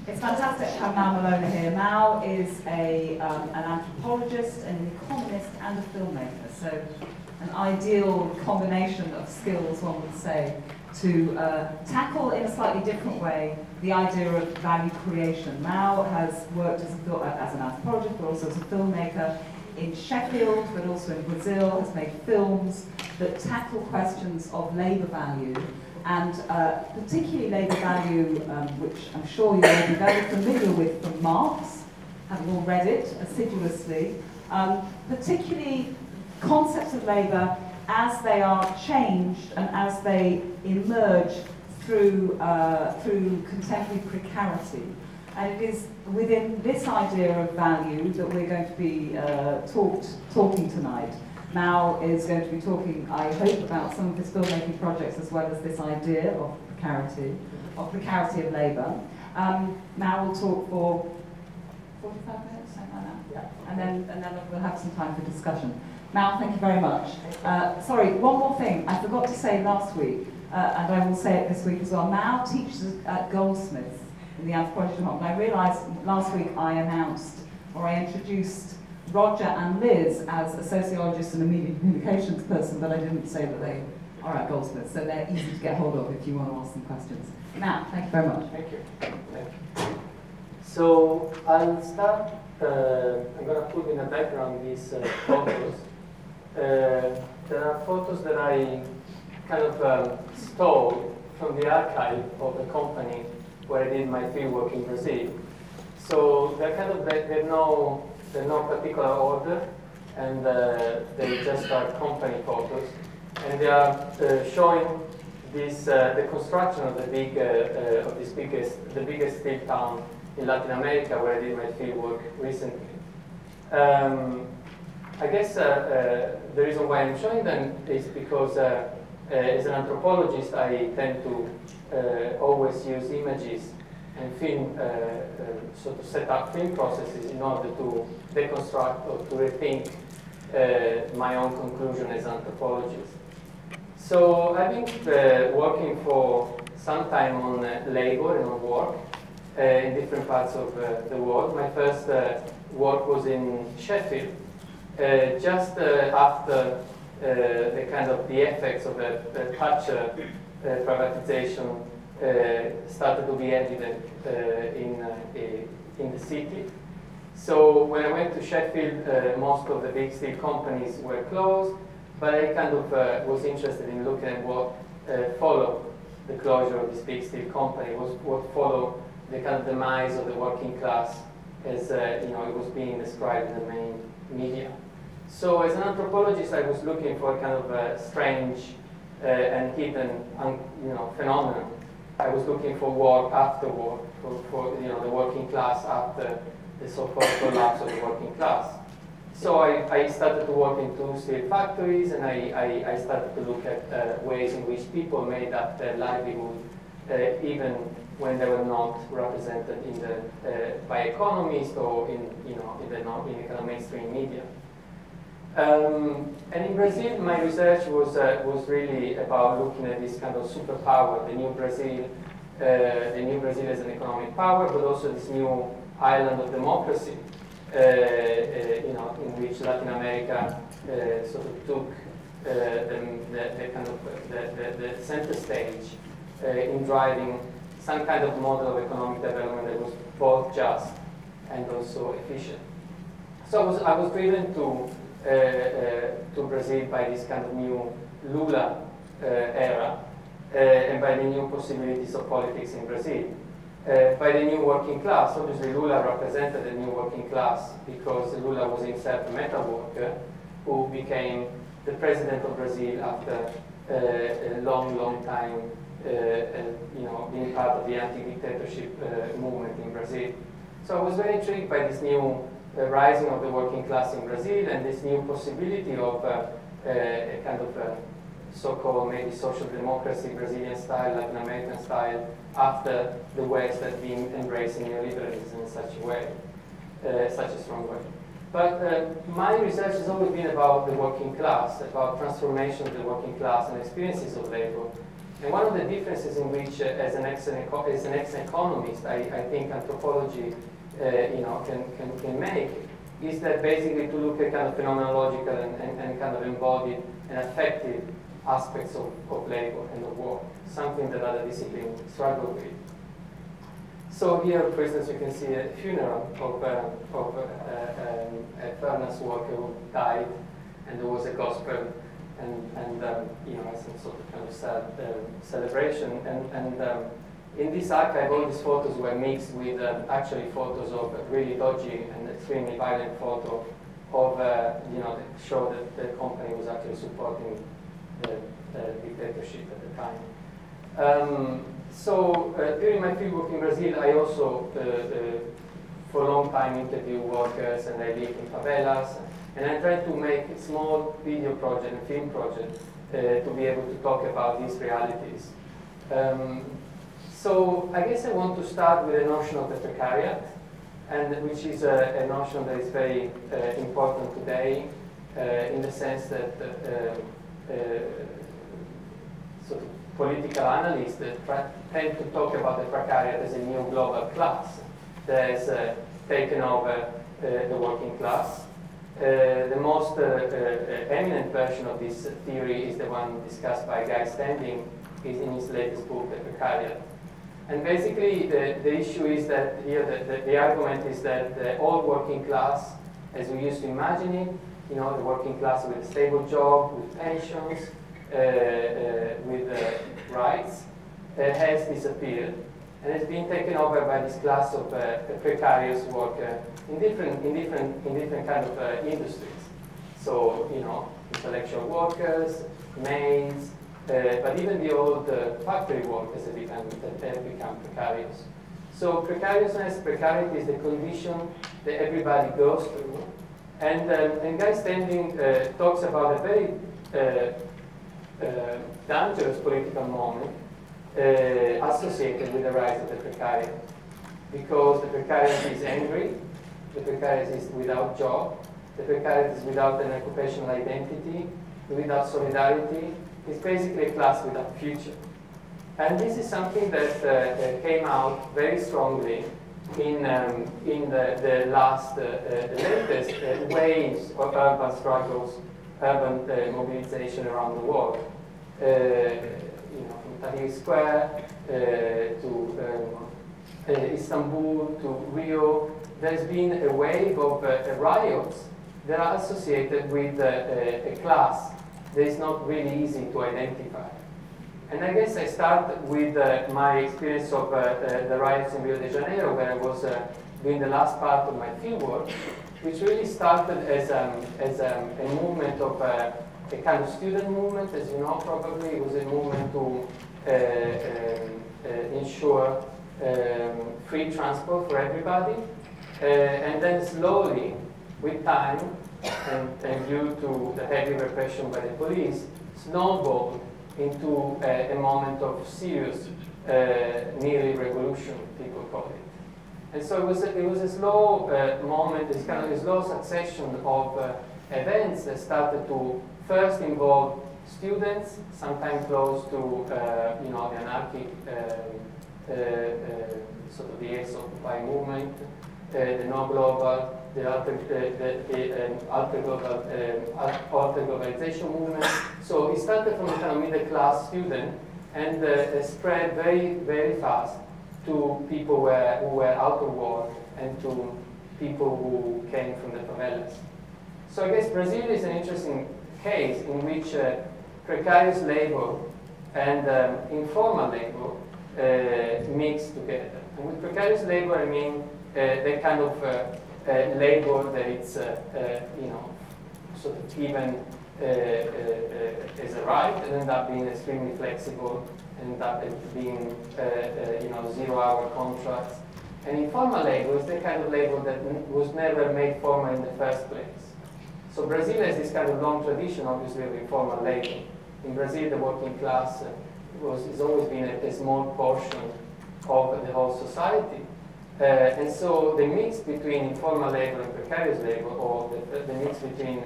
It's fantastic to have Mao Mollona here. Mao is an anthropologist, an economist, and a filmmaker. So an ideal combination of skills, one would say, to tackle in a slightly different way the idea of value creation. Mao has worked as an anthropologist, but also as a filmmaker in Sheffield, but also in Brazil, has made films that tackle questions of labour value, and particularly labour value, which I'm sure you will be very familiar with from Marx, having all read it assiduously, particularly concepts of labour as they are changed and as they emerge through contemporary precarity. And it is within this idea of value that we're going to be talking tonight. Mao is going to be talking, I hope, about some of his filmmaking projects as well as this idea of precarity of labour. Mao will talk for 45 minutes, something like that. Yeah. And then we'll have some time for discussion. Mao, thank you very much. Sorry, one more thing. I forgot to say last week, and I will say it this week as well. Mao teaches at Goldsmiths in the anthropology department. I realised last week I introduced Roger and Liz as a sociologist and a media communications person, but I didn't say that they are at Goldsmiths, so they're easy to get hold of if you want to ask them questions. Mao, thank you very much. Thank you. Thank you. So I'll start. I'm going to put in the background these photos. There are photos that I kind of stole from the archive of the company where I did my fieldwork in Brazil. So they're kind of, they're no particular order, and they just are company photos, and they are showing this the construction of the biggest steel town in Latin America where I did my fieldwork recently. I guess the reason why I'm showing them is because as an anthropologist I tend to always use images and film, so to set up film processes in order to deconstruct or to rethink my own conclusion as an anthropologist. So I've been working for some time on labor and on work in different parts of the world. My first work was in Sheffield, just after the effects of the Thatcher privatization started to be evident in the city. So when I went to Sheffield, most of the big steel companies were closed, but I kind of was interested in looking at what followed the closure of this big steel company, what followed the kind of demise of the working class as it was being described in the main media. So as an anthropologist, I was looking for a kind of a strange and hidden phenomenon. I was looking for work after work, for the working class after the so-called collapse of the working class. So I started to work in two steel factories, and I started to look at ways in which people made up their livelihood, even when they were not represented in by economists or in the kind of mainstream media. And in Brazil, my research was really about looking at this kind of superpower, the new Brazil as an economic power, but also this new island of democracy, in which Latin America sort of took the center stage in driving some kind of model of economic development that was both just and also efficient. So I was driven to Brazil by this kind of new Lula era, and by the new possibilities of politics in Brazil. By the new working class. Obviously Lula represented the new working class because Lula was himself a metal worker who became the president of Brazil after a long time being part of the anti-dictatorship movement in Brazil. So I was very intrigued by this new rising of the working class in Brazil and this new possibility of a kind of so-called maybe social democracy, Brazilian style, Latin American style, after the West had been embracing neoliberalism in such a way, such a strong way. But my research has always been about the working class, about transformation of the working class and experiences of labor And one of the differences in which, as an ex-economist, I think anthropology can make is that basically to look at kind of phenomenological and kind of embodied and affective aspects of labor and of work, something that other disciplines struggle with. So here, for instance, you can see a funeral of a furnace worker who died, and there was a gospel and some sort of kind of sad celebration. And in this archive, all these photos were mixed with actually photos of a really dodgy and extremely violent photo of, that showed that the company was actually supporting the dictatorship at the time. During my fieldwork in Brazil, I also, for a long time, interviewed workers, and I lived in favelas, and I tried to make a small video project, a film project, to be able to talk about these realities. So I guess I want to start with the notion of the precariat, and which is a notion that is very important today, in the sense that sort of political analysts tend to talk about the precariat as a new global class that has taken over the working class. The most eminent version of this theory is the one discussed by Guy Standing in his latest book, The Precariat. And basically, the issue is that here the argument is that the old working class, as we used to imagine it, the working class with a stable job, with pensions, with rights, has disappeared and has been taken over by this class of precarious worker in different kind of industries. So, intellectual workers, maids, but even the old factory workers have become precarious. So precariousness, precarity is the condition that everybody goes through. And Guy Standing talks about a very dangerous political moment associated with the rise of the precariat. Because the precariat is angry, the precariat is without job, the precariat is without an occupational identity, without solidarity. It's basically a class without future. And this is something that came out very strongly in the latest waves of urban struggles, urban mobilization around the world. From Tahrir Square to Istanbul to Rio, there's been a wave of riots that are associated with a class that is not really easy to identify. And I guess I start with my experience of the riots in Rio de Janeiro, where I was doing the last part of my fieldwork, which really started as a movement of a kind of student movement, as you know probably. It was a movement to ensure free transport for everybody. And then slowly, with time, and due to the heavy repression by the police, snowballed into a moment of serious, nearly revolution, people call it. And so it was a slow moment, it's kind of a slow succession of events that started to first involve students, sometimes close to the anarchic, sort of the ex-Occupy movement, the No Global, the alter globalization movement. So it started from a kind of middle class student and spread very, very fast to people who were out of work and to people who came from the favelas. So I guess Brazil is an interesting case in which precarious labor and informal labor mix together. And with precarious labor, I mean the kind of labor that it's sort of given as a right and end up being extremely flexible, and up being 0-hour contracts. And informal labor is the kind of labor that was never made formal in the first place. So Brazil has this kind of long tradition, obviously, of informal labor. In Brazil, the working class has always been a small portion of the whole society. And so the mix between informal labor and precarious labor, or the mix between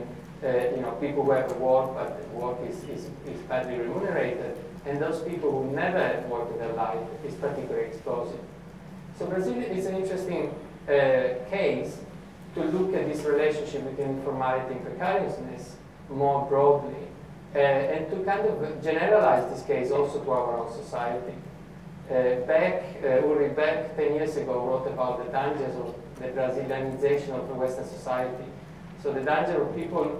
people who have a work but the work is badly remunerated, and those people who never worked in their life is particularly explosive. So Brazil is an interesting case to look at this relationship between informality and precariousness more broadly, and to kind of generalize this case also to our own society. Ulrich Beck, 10 years ago, wrote about the dangers of the Brazilianization of the Western society. So the danger of people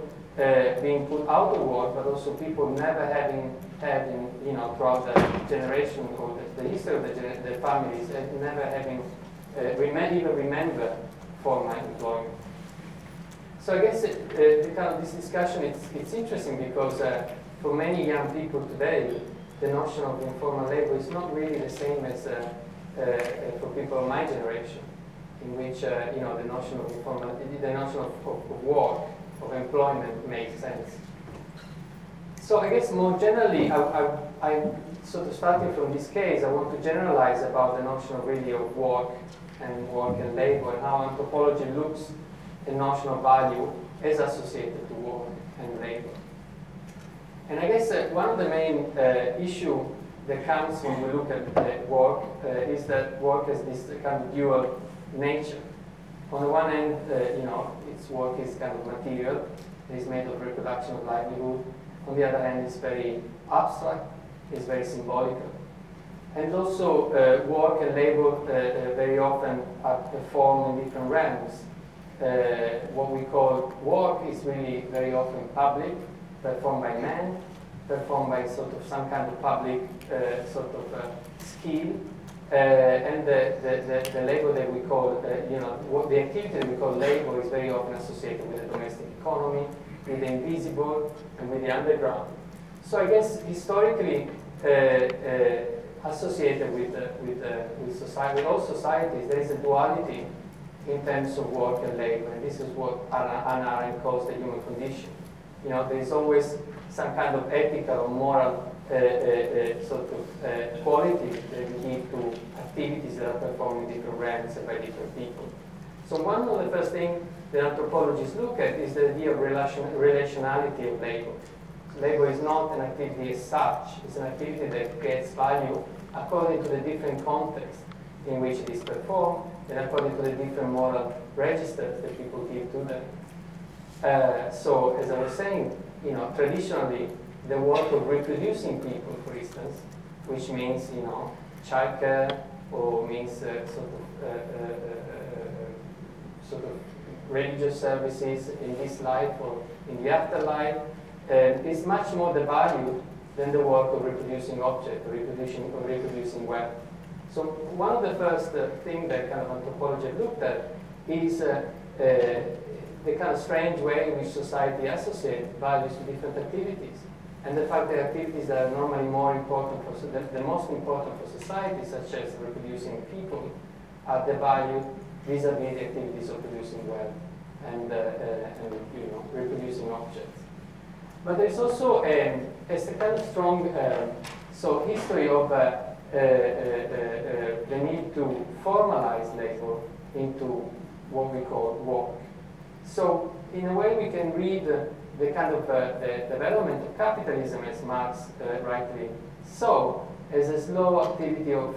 being put out of work, but also people never having, throughout the generation or the history of the families, never having even remember formal employment. So I guess this discussion, it's interesting because for many young people today, the notion of informal labor is not really the same as for people of my generation, in which the notion of informal, the notion of work, of employment makes sense. So I guess more generally, I sort of starting from this case, I want to generalize about the notion of really of work and labor, and how anthropology looks at notion of value as associated to work and labor. And I guess one of the main issue that comes when we look at work is that work has this kind of dual nature. On the one hand, its work is kind of material, it is made of reproduction of livelihood. On the other hand, it's very abstract, it's very symbolical. And also, work and labor very often are performed in different realms. What we call work is really very often public, performed by men, performed by sort of some kind of public skill, and the labor that we call, the activity that we call labor is very often associated with the domestic economy, with the invisible, and with the underground. So I guess historically associated with society, with all societies, there is a duality in terms of work and labor, and this is what Hannah Arendt calls the human condition. There is always some kind of ethical or moral quality that we give to activities that are performed in different realms and by different people. So one of the first things that anthropologists look at is the idea of relationality of labor. Labor is not an activity as such, it's an activity that gets value according to the different contexts in which it is performed and according to the different moral registers that people give to them. So, as I was saying, traditionally, the work of reproducing people, for instance, which means, childcare or means sort of religious services in this life or in the afterlife, is much more devalued than the work of reproducing objects, or reproducing wealth. So one of the first things that kind of anthropology looked at is the kind of strange way in which society associates values to different activities. And the fact that activities that are normally more important for the most important for society, such as reproducing people, are devalued vis-a-vis the activities of producing wealth and reproducing objects. But there is also a kind of strong history of the need to formalize labor into what we call work. So in a way we can read the kind of the development of capitalism, as Marx rightly saw, as a slow activity of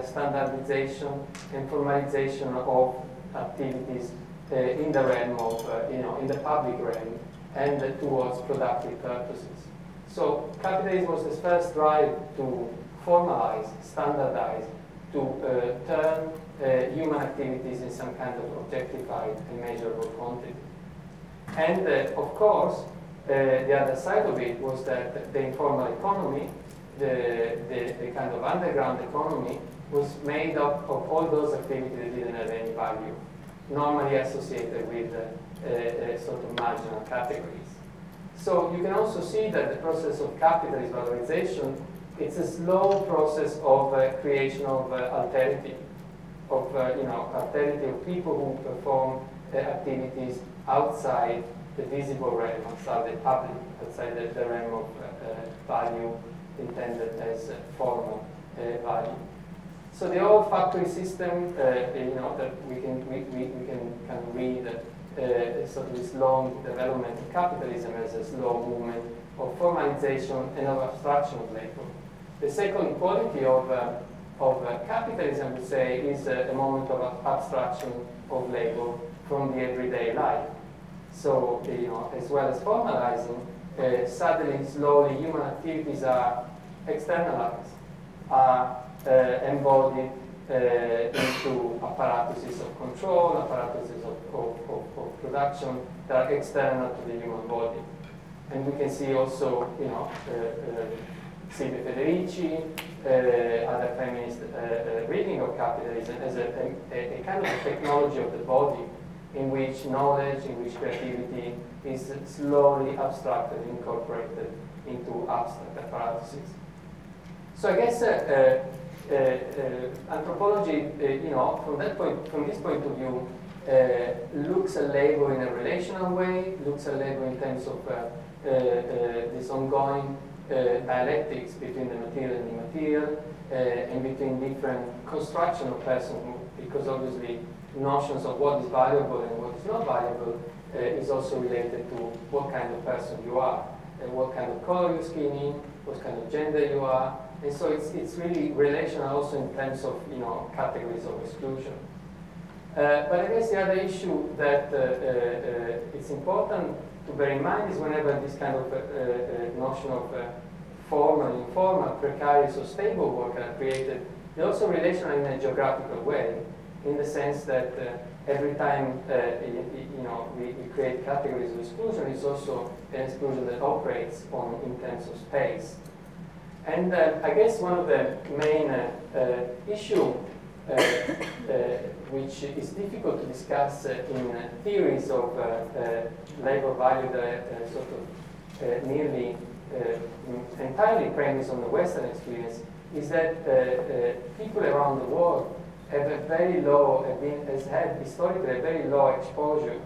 standardization and formalization of activities in the realm of, in the public realm and towards productive purposes. So capitalism was the first drive to formalize, standardize, to turn human activities in some kind of objectified and measurable quantity. And of course, the other side of it was that the informal economy, the kind of underground economy, was made up of all those activities that didn't have any value, normally associated with sort of marginal categories. So you can also see that the process of capitalist valorization, it's a slow process of creation of alterity, alterity of people who perform activities outside the visible realm, outside the public, outside the realm of value intended as formal value. So the old factory system, that we can kind of read sort of this long development of capitalism as a slow movement of formalization and of abstraction of labor. The second quality of capitalism, I would say, is a moment of abstraction of labor from the everyday life. So, as well as formalizing, suddenly, slowly, human activities are externalized, are embodied into apparatuses of control, apparatuses of production that are external to the human body. And we can see also, Silvia Federici, other feminist reading of capitalism as a kind of a technology of the body in which knowledge, in which creativity is slowly abstracted, incorporated into abstract apparatuses. So I guess anthropology, from this point of view, looks at labor in a relational way, looks at labor in terms of this ongoing dialectics between the material and immaterial, and between different construction of personhood, because obviously notions of what is valuable and what is not valuable is also related to what kind of person you are, and what kind of color your skin is, what kind of gender you are, and so it's really relational also in terms of categories of exclusion. But I guess the other issue that it's important to bear in mind is whenever this kind of notion of formal, informal, precarious, or stable work are created, they're also relational in a geographical way, in the sense that every time we create categories of exclusion, it's also an exclusion that operates in terms of space. And I guess one of the main issue which is difficult to discuss in theories of labor value that sort of nearly entirely premised on the Western experience, is that people around the world have a very low, has had historically a very low exposure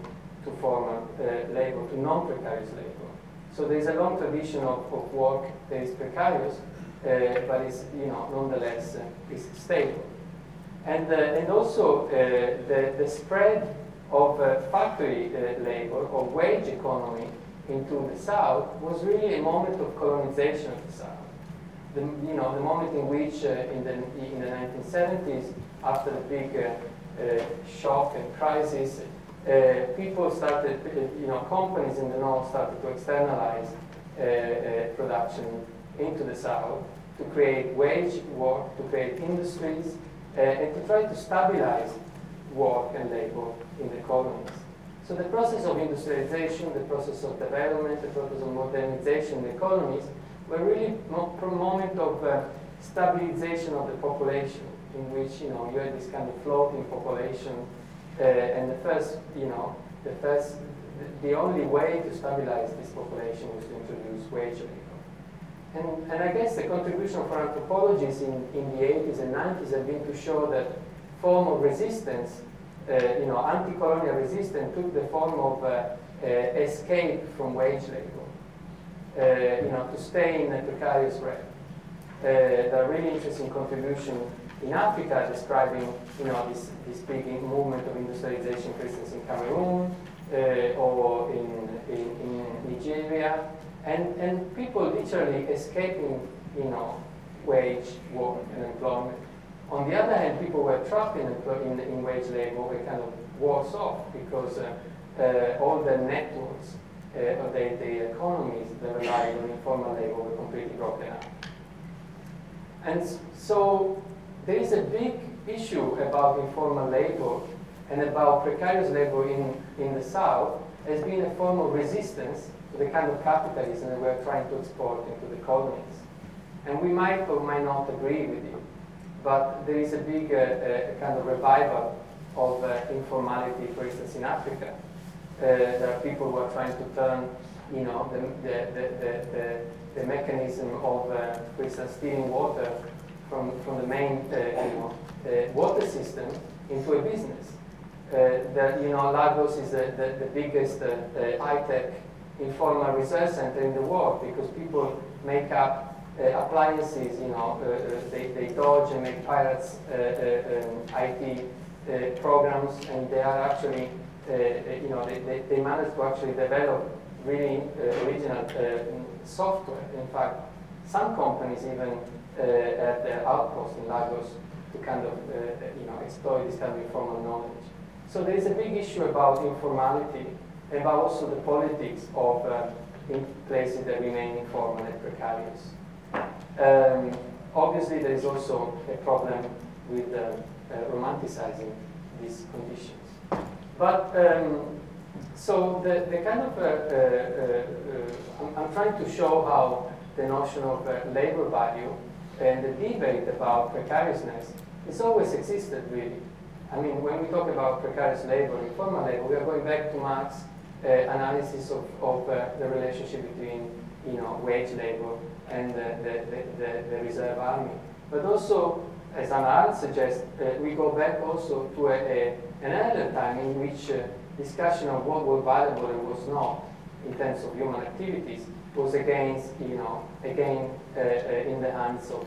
to formal labor, to non-precarious labor. So there is a long tradition of work that is precarious, but is nonetheless is stable. And also the spread of factory labor or wage economy into the South was really a moment of colonization of the South. The moment in which in the 1970s, after the big shock and crisis, people started, companies in the North started to externalize production into the South to create wage work, to create industries, and to try to stabilize work and labor in the colonies. So the process of industrialization, the process of development, the process of modernization in the colonies were really a moment of stabilization of the population, in which you had this kind of floating population, and the only way to stabilize this population was to introduce wage labor. And I guess the contribution for anthropologists in the 80s and 90s have been to show that form of resistance, anti-colonial resistance, took the form of escape from wage labor, to stay in a precarious realm. There are really interesting contributions in Africa describing, this big movement of industrialization, for instance, in Cameroon or in Nigeria, and people literally escaping, wage work and employment. On the other hand, people were trapped in wage labor, were kind of worse off because all the networks of the economies that relied on informal labor were completely broken up. And so there is a big issue about informal labor and about precarious labor in the South as being a form of resistance to the kind of capitalism that we're trying to export into the colonies. And we might or might not agree with you, but there is a big kind of revival of informality, for instance, in Africa. There are people who are trying to turn, the mechanism of, for instance, stealing water from the main, water system into a business. Lagos is the biggest high-tech informal research center in the world because people make up appliances, they dodge and make pirates IT programs, and they are actually, they manage to actually develop really original software. In fact, Some companies even had their outposts in Lagos to kind of exploit this kind of informal knowledge. So there is a big issue about informality, and about also the politics of in places that remain informal and precarious. Obviously, there is also a problem with romanticizing these conditions. But so the kind of I'm trying to show how the notion of labor value and the debate about precariousness has always existed, really. I mean, when we talk about precarious labor, informal labor, we are going back to Marx's analysis of the relationship between, wage labor and the reserve army. But also, as Anna Arendt suggests, we go back also to an earlier time in which discussion of what was valuable and was not in terms of human activities was against, again in the hands of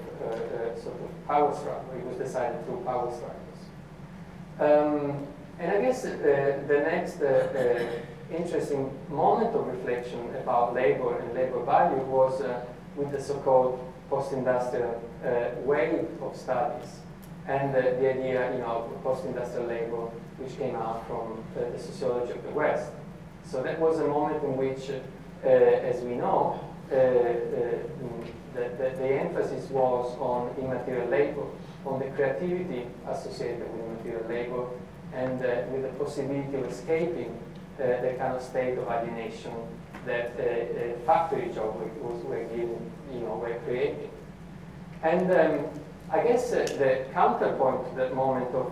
sort of power struggle. It was decided through power struggles. And I guess the next interesting moment of reflection about labor and labor value was with the so-called post-industrial wave of studies and the idea, of post-industrial labor, which came out from the sociology of the West. So that was a moment in which, as we know, the emphasis was on immaterial labor, on the creativity associated with immaterial labor, and with the possibility of escaping the kind of state of alienation that factory jobs were given, were creating. And I guess the counterpoint to that moment of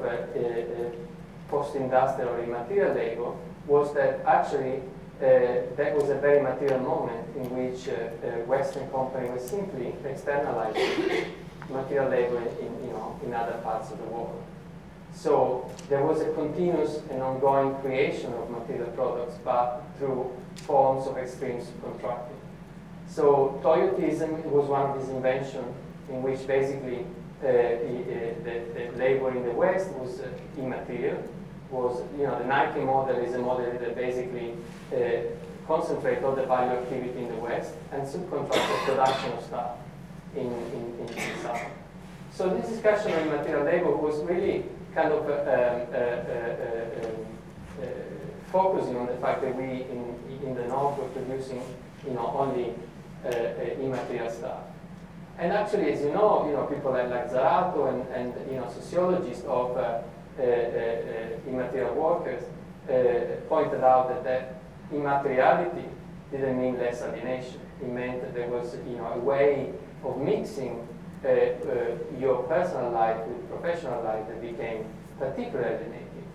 post-industrial or immaterial labor was that actually that was a very material moment in which Western companies were simply externalizing material labor in other parts of the world. So there was a continuous and ongoing creation of material products, but through forms of extreme subcontracting. So Toyotism was one of these inventions in which basically the labor in the West was immaterial. Was the Nike model is a model that basically concentrates all the value activity in the West and subcontract the production of stuff in the South. So this discussion on immaterial labor was really kind of focusing on the fact that we in the North were producing only immaterial stuff. And actually, as you know, people like Zarato and sociologists of immaterial workers pointed out that immateriality didn't mean less alienation. It meant that there was a way of mixing your personal life with professional life that became particularly alienating.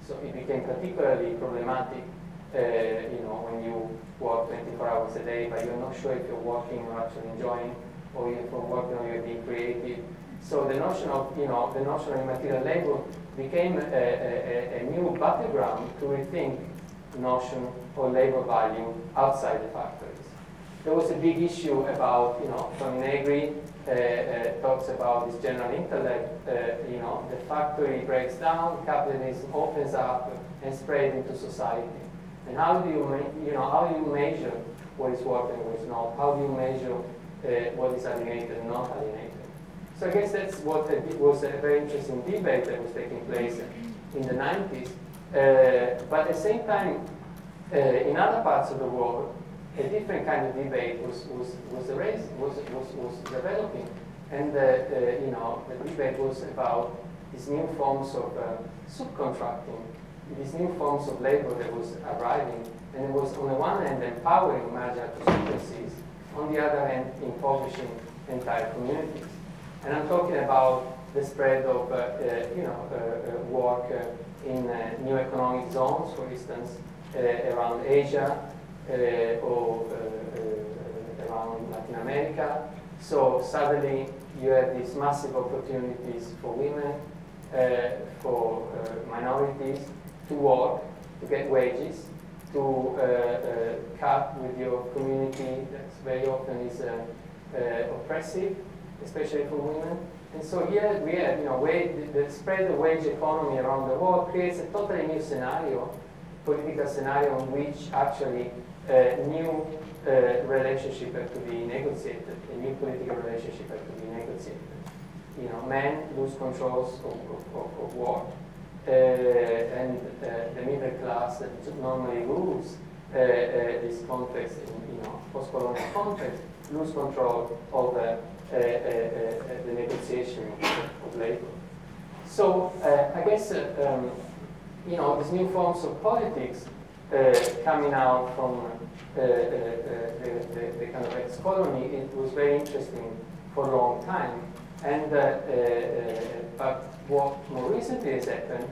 So it became particularly problematic when you work 24 hours a day, but you're not sure if you're working or actually enjoying, or if you're working or you're being creative. So the notion of immaterial labor became a new battleground to rethink the notion of labor value outside the factories. There was a big issue about, Tony Negri talks about this general intellect, the factory breaks down, capitalism opens up and spreads into society. And how do you measure what is working and what is not? How do you measure what is alienated and not alienated? So I guess that's what was a very interesting debate that was taking place in the 90s. But at the same time, in other parts of the world, a different kind of debate was developing, and the debate was about these new forms of subcontracting, these new forms of labor that was arriving, and it was on the one hand empowering marginal constituencies, on the other hand impoverishing entire communities. And I'm talking about the spread of work in new economic zones, for instance, around Asia or around Latin America. So suddenly you have these massive opportunities for women, for minorities to work, to get wages, to cut with your community that very often is oppressive, especially for women. And so here we have, the spread of wage economy around the world creates a totally new scenario political scenario in which actually new relationship had to be negotiated, a new political relationship had to be negotiated. You know, men lose controls of war, and the middle class that normally rules this context, in post-colonial context, lose control of the negotiation of labor. So I guess these new forms of politics coming out from the kind of ex-colony, it was very interesting for a long time. And but what more recently has happened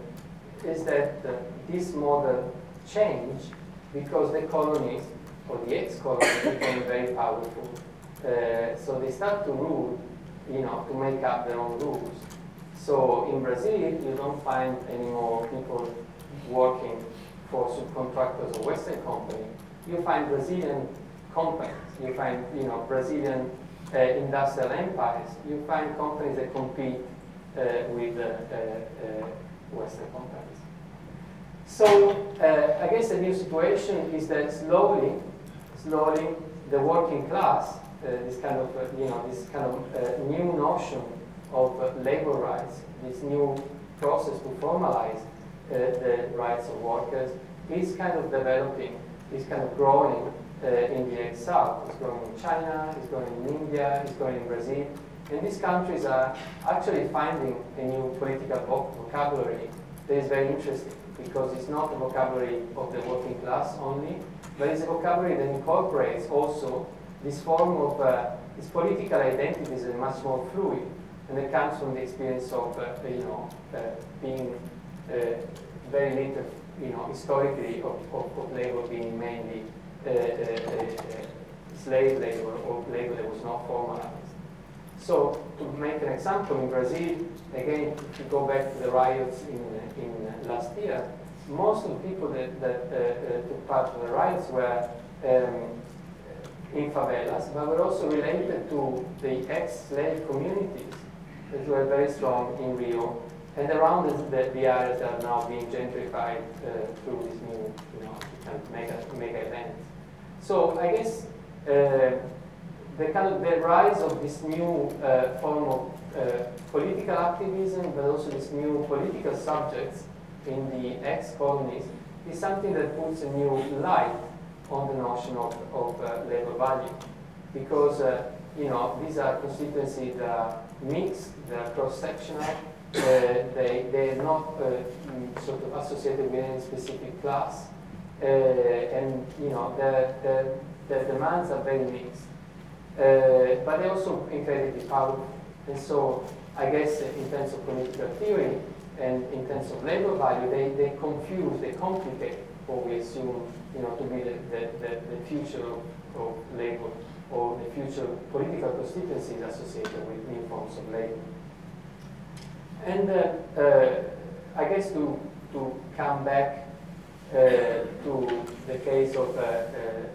is that this model changed because the colonies or the ex-colonies became very powerful. So they start to rule, to make up their own rules. So in Brazil, you don't find any more people working for subcontractors or Western companies. You find Brazilian companies. You find, Brazilian industrial empires. You find companies that compete with Western companies. So I guess the new situation is that slowly, the working class, this kind of new notion of labor rights, this new process to formalize the rights of workers, is kind of developing, is kind of growing in the ex-South. It's growing in China, it's growing in India, it's growing in Brazil. And these countries are actually finding a new political vocabulary that is very interesting, because it's not a vocabulary of the working class only, but it's a vocabulary that incorporates also this form of this political identities that are much more fluid, and it comes from the experience of being very little, historically of labor being mainly slave labor or labor that was not formalized. So to make an example, in Brazil, again, if you go back to the riots in last year, most of the people that took part in the riots were in favelas, but were also related to the ex-slave communities that were very strong in Rio and around the areas that are now being gentrified through this new, kind of mega event. So I guess the rise of this new form of political activism, but also this new political subjects in the ex-colonies, is something that puts a new light on the notion of labor value, because these are constituencies that are mixed, they are cross-sectional, they are not sort of associated with any specific class, and the demands are very mixed, but they're also incredibly powerful. And so I guess in terms of political theory and in terms of labor value, they confuse, they complicate what we assume to be the future of labor, or the future political constituencies associated with new forms of labor. And I guess to come back to the case of a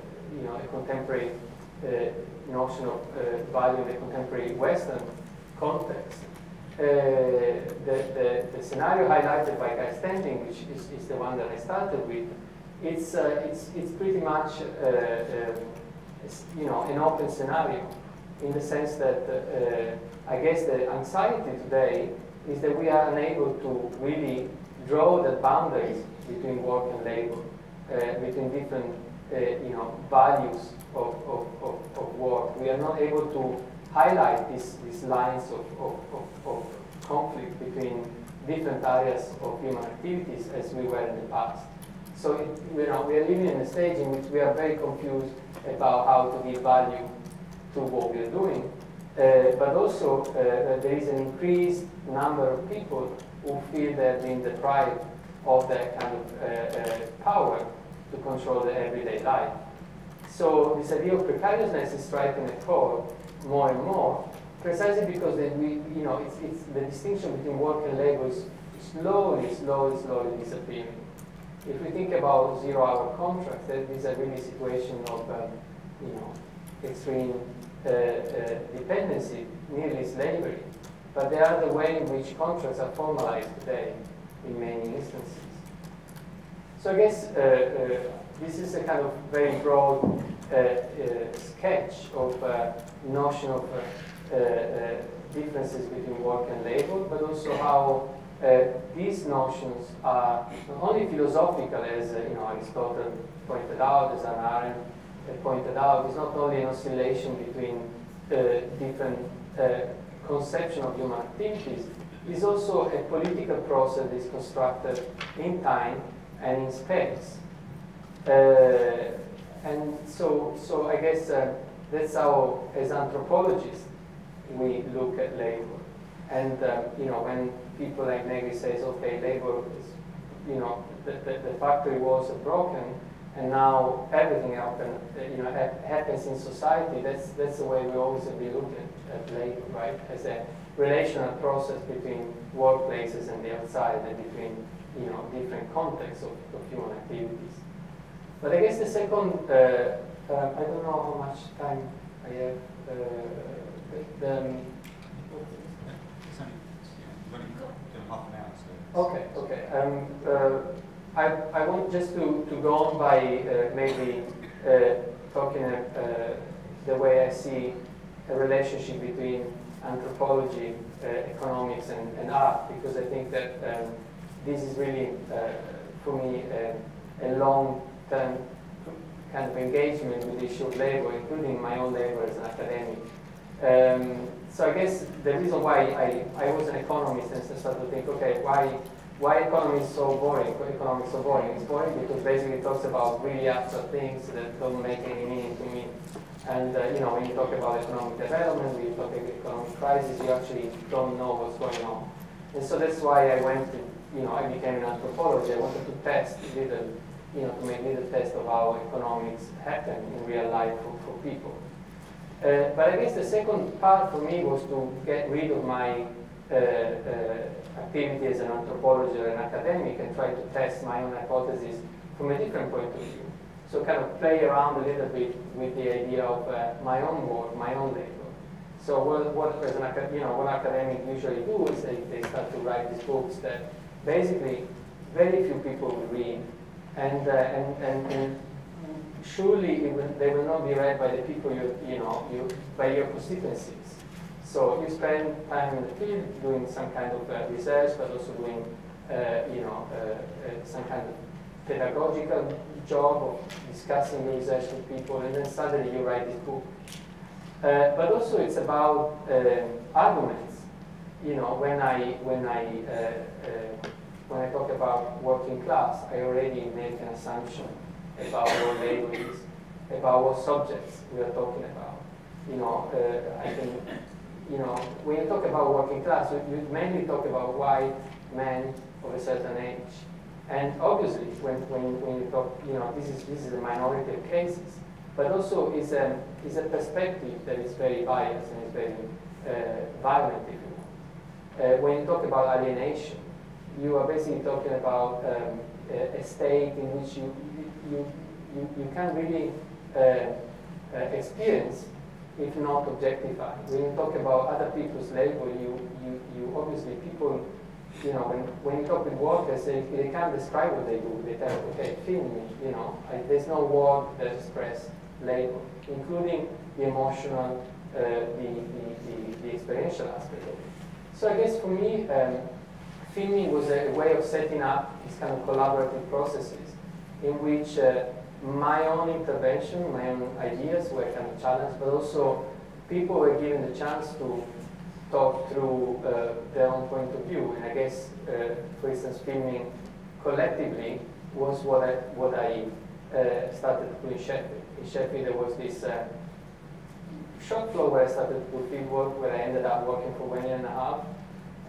contemporary notion of value in the contemporary Western context, the scenario highlighted by Guy Standing, which is the one that I started with, it's pretty much an open scenario, in the sense that I guess the anxiety today is that we are unable to really draw the boundaries between work and labor, between different values of work. We are not able to highlight these lines of conflict between different areas of human activities as we were in the past. So we are living in a stage in which we are very confused about how to give value to what we are doing. But also there is an increased number of people who feel they're being deprived of that kind of power to control their everyday life. So this idea of precariousness is striking a chord more and more, precisely because it's the distinction between work and labor is slowly disappearing. If we think about zero-hour contracts, that is a really situation of extreme dependency, nearly slavery. But there are the way in which contracts are formalized today in many instances. So I guess this is a kind of very broad sketch of notion of differences between work and labor, but also how these notions are not only philosophical, as Aristotle pointed out, as Hannah Arendt pointed out. It's not only an oscillation between different conception of human activities. It's also a political process that is constructed in time and in space. And so I guess that's how, as anthropologists, we look at labor. And when people like Negri says, okay, labor is, the factory walls are broken, and now everything happens in society. That's the way we always be looking at labor, right? As a relational process between workplaces and the outside, and between different contexts of human activities. But I guess the second, I don't know how much time I have. Okay. I want just to go on by maybe talking the way I see a relationship between anthropology, economics, and art, because I think that this is really, for me, a long-term kind of engagement with the issue of labor, including my own labor as an academic. So I guess the reason why I was an economist and started to think, okay, why economy is so boring? Why economics is so boring? It's boring because basically it talks about really abstract things that don't make any meaning to me. And when you talk about economic development, when you talk about economic crisis, you actually don't know what's going on. And so that's why I went to, I became an anthropologist. I wanted to test little, to make little test of how economics happen in real life for people. But I guess the second part for me was to get rid of my activity as an anthropologist or an academic and try to test my own hypothesis from a different point of view. So kind of play around a little bit with the idea of my own work, my own labor. So what academics usually do is they start to write these books that basically very few people will read, and surely they will not be read by the people by your constituencies. So you spend time in the field doing some kind of research, but also doing some kind of pedagogical job of discussing the research with people, and then suddenly you write this book. But also it's about arguments. When I talk about working class, I already make an assumption about what labor is, about what subjects we are talking about. When you talk about working class, you mainly talk about white men of a certain age. And obviously, when you talk, this is a minority of cases, but also is a perspective that is very biased and is very violent, if you want. When you talk about alienation, you are basically talking about a state in which you can't really experience if not objectify. When you talk about other people's labor, you obviously people, when you talk with workers, they can't describe what they do. They tell you, okay, film me, there's no word that express labor, including the emotional, the experiential aspect of it. So I guess for me, filming was a way of setting up these kind of collaborative processes in which my own intervention, my own ideas were kind of challenged, but also people were given the chance to talk through their own point of view. And I guess, for instance, filming collectively was what I started to do in Sheffield. In Sheffield, there was this shop floor where I started to do field work, where I ended up working for 1 year and a half.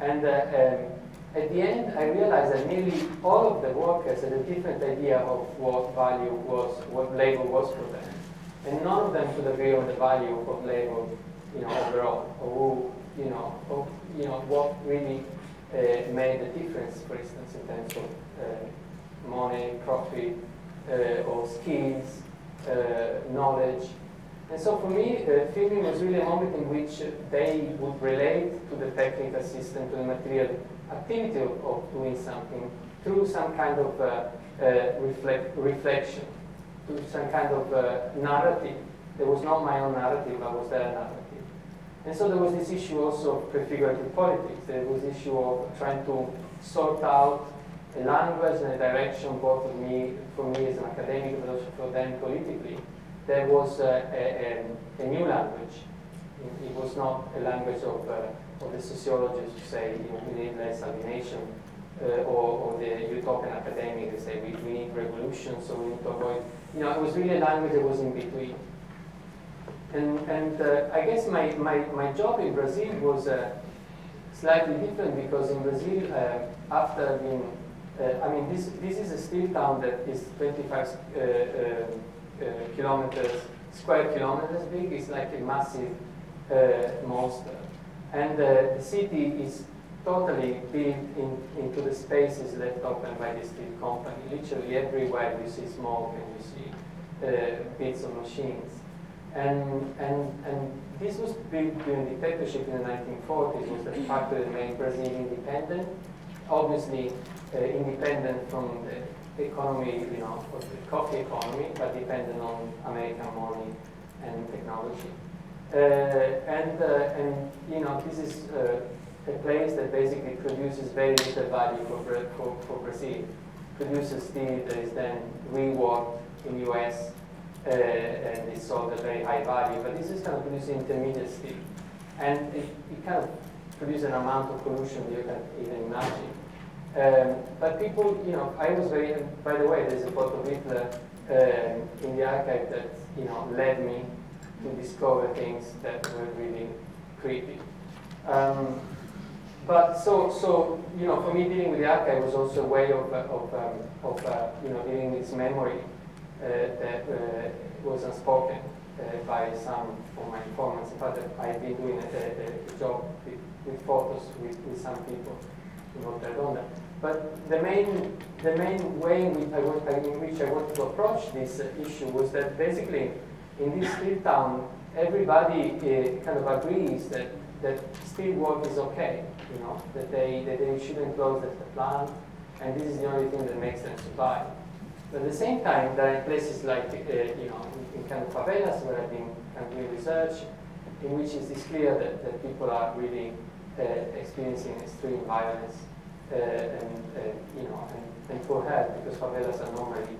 And at the end, I realized that nearly all of the workers had a different idea of what value was, what labor was for them. And none of them could agree on the value of labor, overall, or what really made a difference, for instance, in terms of money, profit, or skills, knowledge. And so for me, filming was really a moment in which they would relate to the technical system, to the material activity of doing something, through some kind of reflection, through some kind of narrative. There was not my own narrative, but was their narrative. And so there was this issue also of prefigurative politics. There was the issue of trying to sort out a language and a direction, both for me as an academic, but also for them politically. There was a new language. It was not a language of the sociologists who say, you know, we need less alienation, or the utopian academic who say we need revolution, so we need to avoid. You know, it was really a language that was in between. And I guess my job in Brazil was slightly different, because in Brazil, after being, I mean, this is a steel town that is 25 square kilometers big. It's like a massive monster. And the city is totally built into the spaces left open by the steel company. Literally everywhere you see smoke and you see bits of machines. And this was built during dictatorship in the 1940s. It was the factory that made Brazil independent, obviously independent from the economy, you know, of the coffee economy, but dependent on American money and technology. And you know, this is a place that basically produces very little value for Brazil. Produces steel that is then reworked in the US. And it's sold at very high value, but this is kind of producing intermediate steel. And it kind of produces an amount of pollution you can even imagine. But people, you know, I was very, by the way, there's a photo of Hitler in the archive that, you know, led me to discover things that were really creepy. But so, you know, for me dealing with the archive was also a way of you know, dealing with its memory. That was unspoken by some of my informants. In fact, I've been doing a job with photos with some people in Rotterdam. But the main way in which I wanted to approach this issue was that basically in this steel town, everybody kind of agrees that steel work is okay, you know, that they shouldn't close the plant, and this is the only thing that makes them survive. But at the same time, there are places like, you know, in kind of favelas where I've been kind of doing research, in which it is clear that people are really experiencing extreme violence, you know, and poor health, because favelas are normally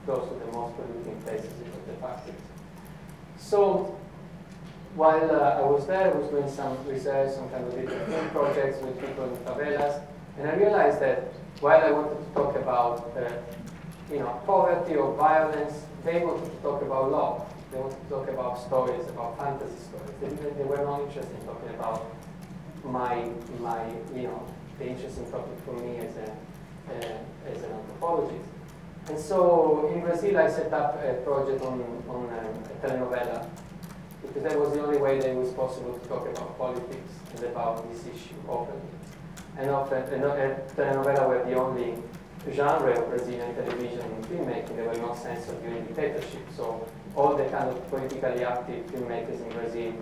close to the most polluting places of the factories. So while I was there, I was doing some research, some kind of different projects with people in favelas, and I realized that while I wanted to talk about you know, poverty or violence, they wanted to talk about love. They wanted to talk about stories, about fantasy stories. They were not interested in talking about my you know, the interesting topic for me as an anthropologist. And so in Brazil, I set up a project on a telenovela, because that was the only way that it was possible to talk about politics and about this issue openly. And often, telenovela were the only genre of Brazilian television and filmmaking. There was no sense of during dictatorship. So all the kind of politically active filmmakers in Brazil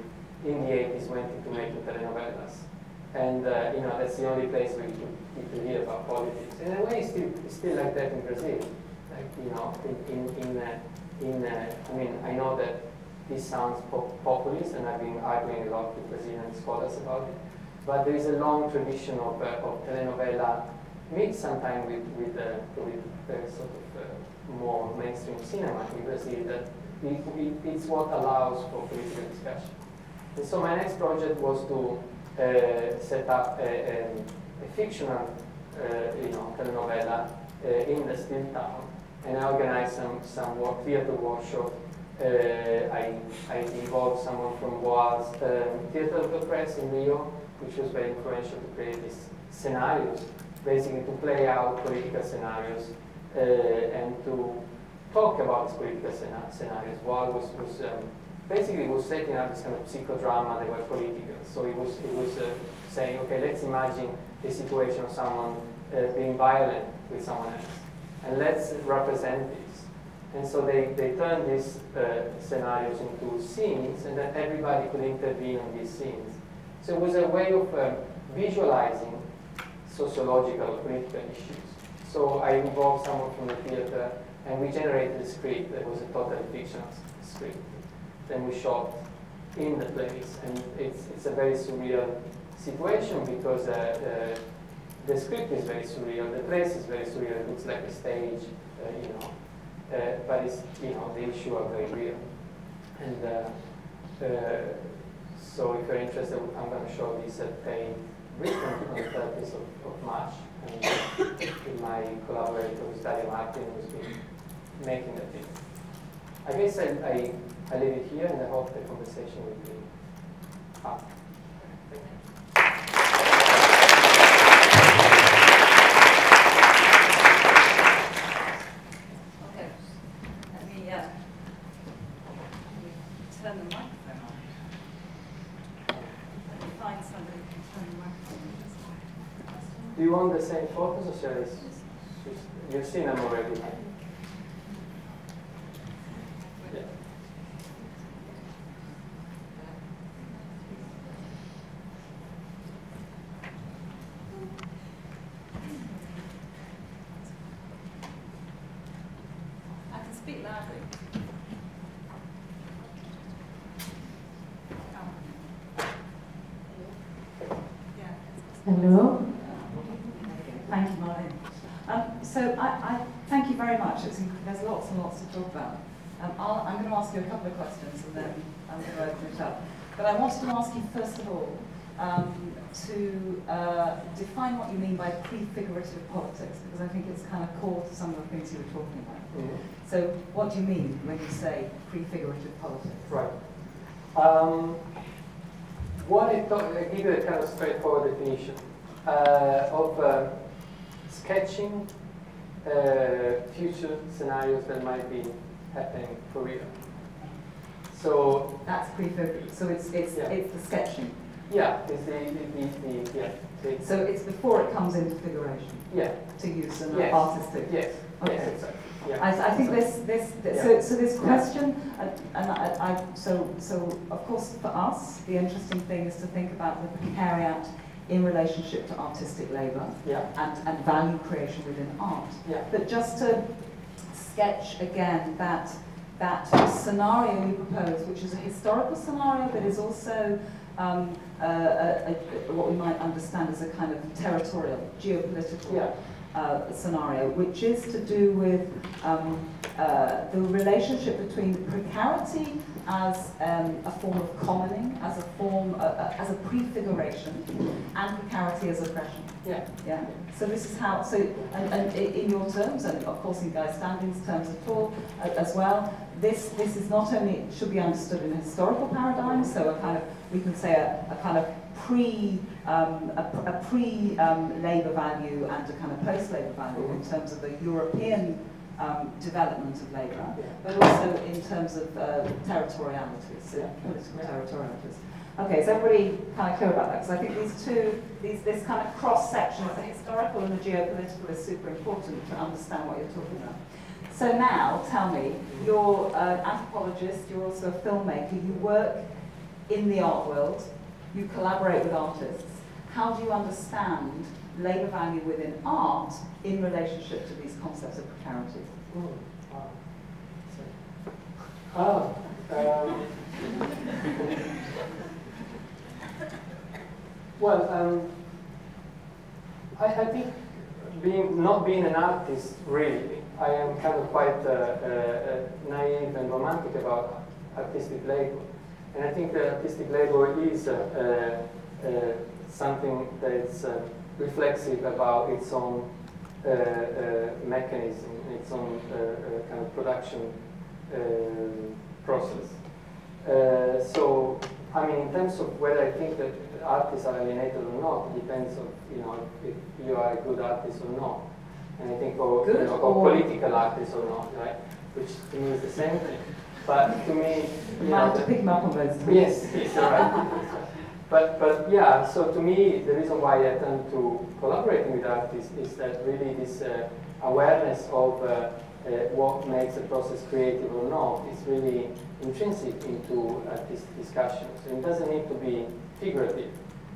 in the 80s went into making telenovelas. And you know, that's the only place where you could hear about politics. In a way, it's still like that in Brazil. Like, you know, I mean, I know that this sounds populist, and I've been arguing a lot with Brazilian scholars about it. But there is a long tradition of telenovela, mixed sometimes with sort of more mainstream cinema in Brazil, that it's what allows for political discussion. And so my next project was to set up a fictional you know, telenovela in the steel town, and I organized some theater workshop. I involved someone from Boas Theater of the Press in Rio, which was very influential to create these scenarios, basically to play out political scenarios and to talk about these political scenarios. Boas was basically was setting up this kind of psychodrama that were political. So it was saying, okay, let's imagine the situation of someone being violent with someone else, and let's represent this. And so they turned these scenarios into scenes, and then everybody could intervene on these scenes. So it was a way of visualizing sociological political issues. So I involved someone from the theater, and we generated a script that was a totally fictional script. Then we shot in the place, and it's a very surreal situation because the script is very surreal, the place is very surreal. It looks like a stage, you know, but it's, you know, the issues are very real. And so if you're interested, I'm going to show this paint written on the 30th of March, and with my collaborator, who's Dario Martin, who's been making the film. I guess I leave it here, and I hope the conversation will be fun. Thank you. Okay, let me turn the microphone on. Let me find somebody who can turn the microphone on. Do you want the same photos, or shall I? You've seen them already. Yeah. I can speak loudly. Hello. Thank you, Marlene. So I thank you very much. There's lots and lots to talk about. I'm going to ask you a couple of questions, and then I'm going to open it up. But I wanted to ask you, first of all, to define what you mean by prefigurative politics, because I think it's kind of core to some of the things you were talking about. Mm-hmm. So what do you mean when you say prefigurative politics? Right. I give you a kind of straightforward definition of sketching future scenarios that might be happening for real. So that's prefigurative. So it's the sketching. Yeah, it's the So it's before it comes into figuration. Yeah. To use an Yes. artistic. Yes. Okay. Yes, exactly. Yeah. I think Yeah. so this question, so of course for us, the interesting thing is to think about the precariat in relationship to artistic labour, Yeah. and value creation within art. Yeah. But just to sketch again that scenario you propose, which is a historical scenario, but is also what we might understand as a kind of territorial, geopolitical scenario, which is to do with the relationship between precarity as a form of commoning, as a form, as a prefiguration, and precarity as oppression. Yeah. Yeah. So this is how. So and in your terms, and of course in Guy Standing's terms as well. This is not only, it should be understood in a historical paradigm. So a kind of, we can say a kind of pre-labor value and a kind of post-labor value in terms of the European development of labour, but also in terms of territorialities, political territorialities. Okay, is everybody kind of clear about that? Because I think this kind of cross-section of the historical and the geopolitical is super important to understand what you're talking about. So now, tell me, you're an anthropologist, you're also a filmmaker, you work in the art world, you collaborate with artists. How do you understand labour value within art in relationship to these concepts of precarity? I think not being an artist, really, I am kind of quite naive and romantic about artistic labor. And I think that artistic labor is something that's reflexive about its own mechanism, its own kind of production process. So, I mean, in terms of whether I think that artists are alienated or not, it depends on, you know, if you are a good artist or not. And I think for, political artists or not, right? Which to me is the same thing. But to me, you have to pick them up on those. Yes, right. But yeah, so to me, the reason why I tend to collaborating with artists is that really this awareness of what makes a process creative or not is really intrinsic into artistic discussions. And it doesn't need to be figurative.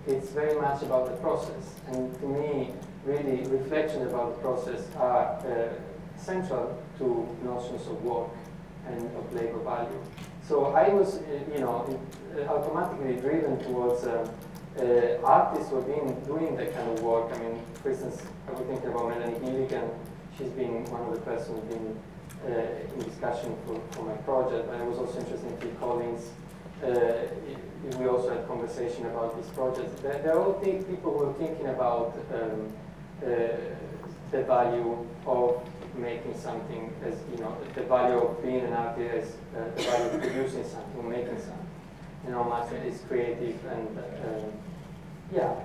It's very much about the process. And to me, really reflections about the process are central to notions of work and of labor value. So I was, automatically driven towards artists who have been doing that kind of work. I mean, for instance, I was thinking about Melanie Gilligan. She's been one of the persons who's been in discussion for my project. And I was also interested in Phil Collins. We also had conversation about this project. There are all people who are thinking about the value of making something, as the value of being an artist, the value of producing something, making something. How much it is creative and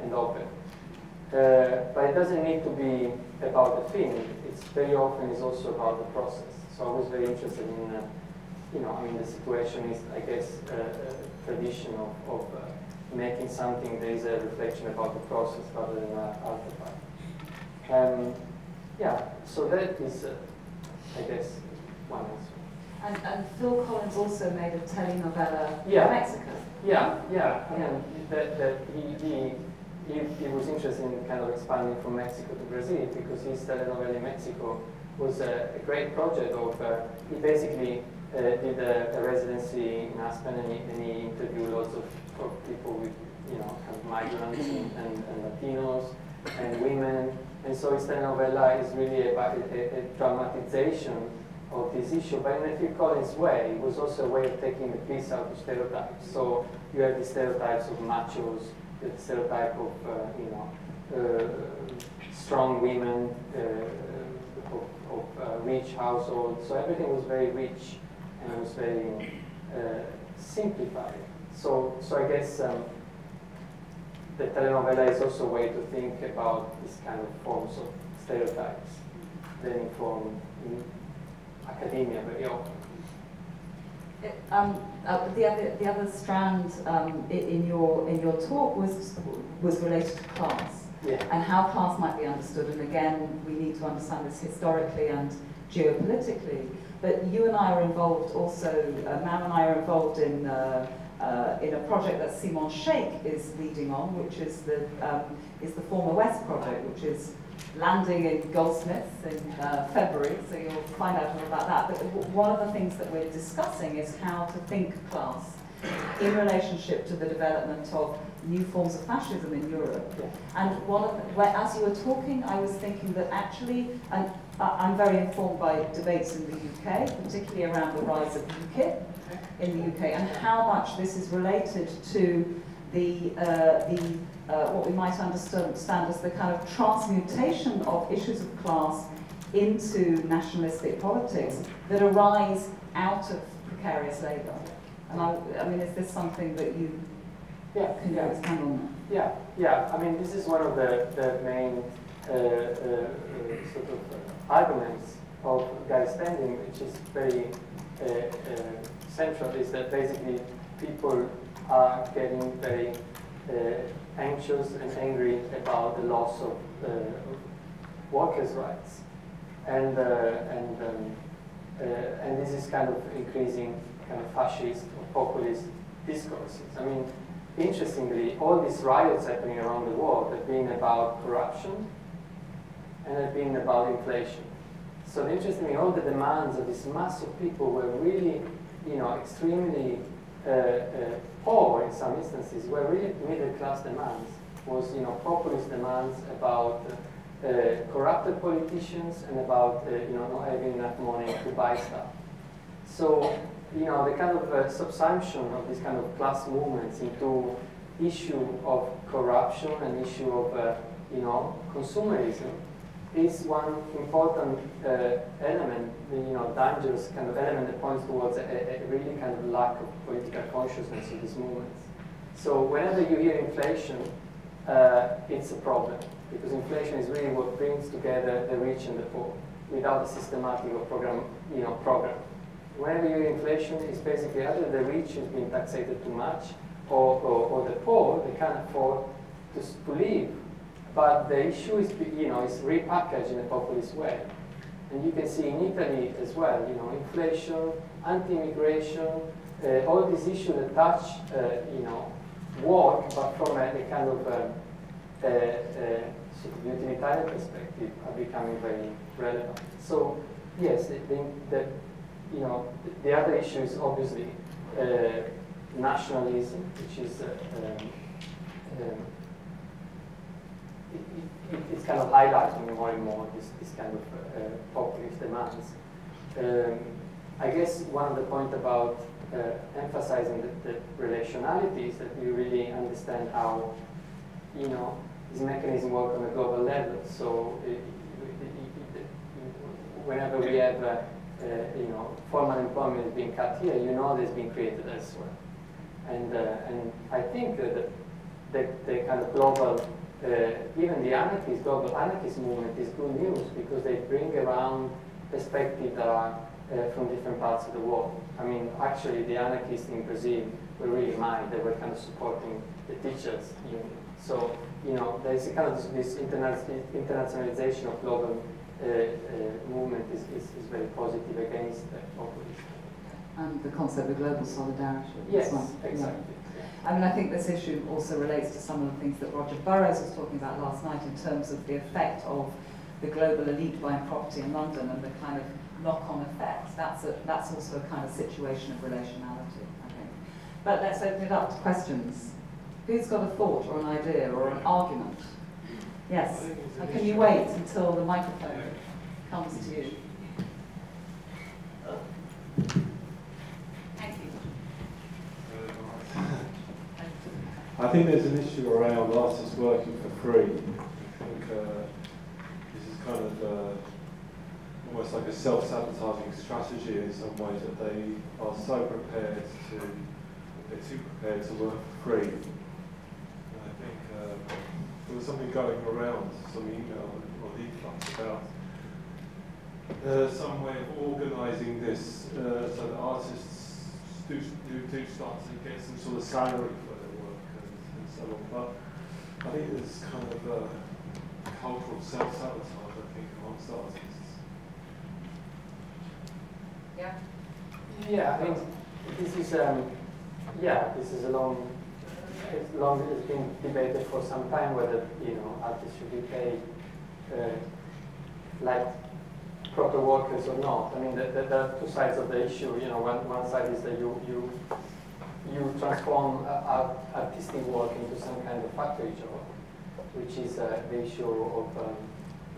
and open. But it doesn't need to be about the thing. It's very often is also about the process. So I was very interested in, the situation is, I guess, a tradition of making something that is a reflection about the process rather than an artifact. So that is, I guess, one answer. And Phil Collins also made a telenovela in Mexico. I mean, he was interested in kind of expanding from Mexico to Brazil because his telenovela in Mexico was a great project of, he basically did a residency in Aspen and he interviewed lots of people with, kind of migrants and Latinos and women. And so his telenovela is really about a dramatization of this issue, but in a Phil Collins way. It was also a way of taking the piece out of stereotypes. So you have the stereotypes of machos, the stereotype of, strong women, of rich households. So everything was very rich and it was very simplified. So I guess the telenovela is also a way to think about this kind of forms of stereotypes that inform academia very often. The other strand in your talk was related to class and how class might be understood. And again, we need to understand this historically and geopolitically. But you and I are involved also. Mao and I are involved in a project that Simon Sheikh is leading on, which is the Former West project, which is landing in Goldsmiths in February, so you'll find out more about that. But one of the things that we're discussing is how to think class in relationship to the development of new forms of fascism in Europe. And as you were talking, I was thinking that actually, and I'm very informed by debates in the UK, particularly around the rise of UKIP in the UK, and how much this is related to what we might understand as the kind of transmutation of issues of class into nationalistic politics that arise out of precarious labour. And I mean, is this something that you can expand on? Yeah. I mean, this is one of the main sort of arguments of Gary Standing, which is very central, is that basically people are getting very anxious and angry about the loss of workers' rights, and this is kind of increasing kind of fascist or populist discourses. I mean, interestingly, all these riots happening around the world have been about corruption and have been about inflation. So interestingly, all the demands of this mass of people were really, extremely poor in some instances, were really middle-class demands. Was, populist demands about corrupted politicians and about, not having enough money to buy stuff. So, the kind of subsumption of this kind of class movements into issue of corruption and issue of, consumerism is one important element, dangerous kind of element that points towards a really kind of lack of political consciousness of these movements. So whenever you hear inflation, it's a problem, because inflation is really what brings together the rich and the poor without a systematic or program. Whenever you hear inflation, it's basically either the rich is being taxated too much, or the poor, they can't afford to live. But the issue is, is repackaged in a populist way. And you can see in Italy as well, inflation, anti-immigration, all these issues that touch, work, but from a kind of utilitarian perspective are becoming very relevant. So yes, you know, the other issue is obviously nationalism, which is it's kind of highlighting more and more this kind of populist demands. I guess one of the points about emphasizing the relationality is that we really understand how, you know, this mechanism work on a global level. So whenever we have, you know, formal employment is being cut here, you know, it's being created elsewhere. And I think that the kind of global, even the global anarchist movement is good news because they bring around perspectives that are from different parts of the world. I mean, actually, the anarchists in Brazil were really mine. They were kind of supporting the teachers' union. So, you know, there's a kind of this internationalization of global movement is very positive against populism. And the concept of global solidarity. Yes, as well. exactly. Yeah. I mean, I think this issue also relates to some of the things that Roger Burrows was talking about last night in terms of the effect of the global elite buying property in London and the kind of knock-on effects. That's also a kind of situation of relationality, I think. But let's open it up to questions. Who's got a thought or an idea or an argument? Yes. Can you wait until the microphone comes to you? Thank you. I think there's an issue around artists working for free. I think this is kind of almost like a self-sabotaging strategy in some ways, that they are so prepared they're too prepared to work for free. And I think there was something going around, some email or leaflets about some way of organising this so that artists do start to get some sort of salary for their work and so on. But I think there's kind of a cultural self-sabotage, I think, amongst artists. Yeah. Yeah, I mean, this is a long. It's been debated for some time whether, you know, artists should be paid like proper workers or not. I mean, there are two sides of the issue. You know, one side is that you transform artistic work into some kind of factory job, which is the issue of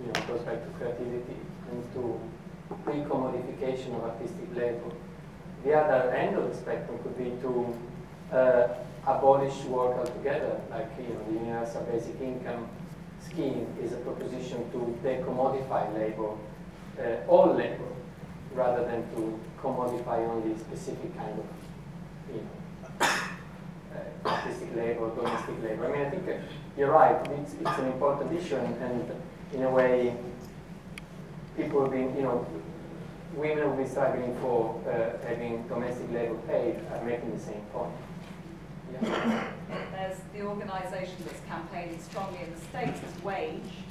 you know, goes back to creativity and to pre-commodification of artistic labor. The other end of the spectrum could be to abolish work altogether, like, you know, the universal basic income scheme is a proposition to decommodify labor, all labor, rather than to commodify only specific kind of, you know, artistic labor, domestic labor. I mean, I think you're right. It's an important issue, and in a way, people have been, you know, women will be struggling for having domestic labor paid, are making the same point. Yeah. There's the organisation that's campaigning strongly in the States as Wage.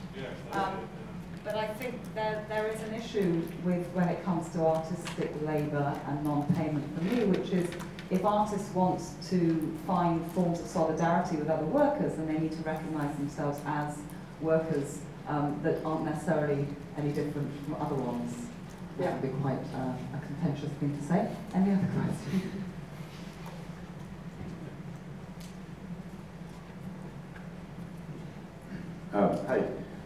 But I think there is an issue with when it comes to artistic labour and non-payment for me, which is if artists want to find forms of solidarity with other workers, then they need to recognise themselves as workers that aren't necessarily any different from other ones. That would be quite a contentious thing to say. Any other questions? Hi.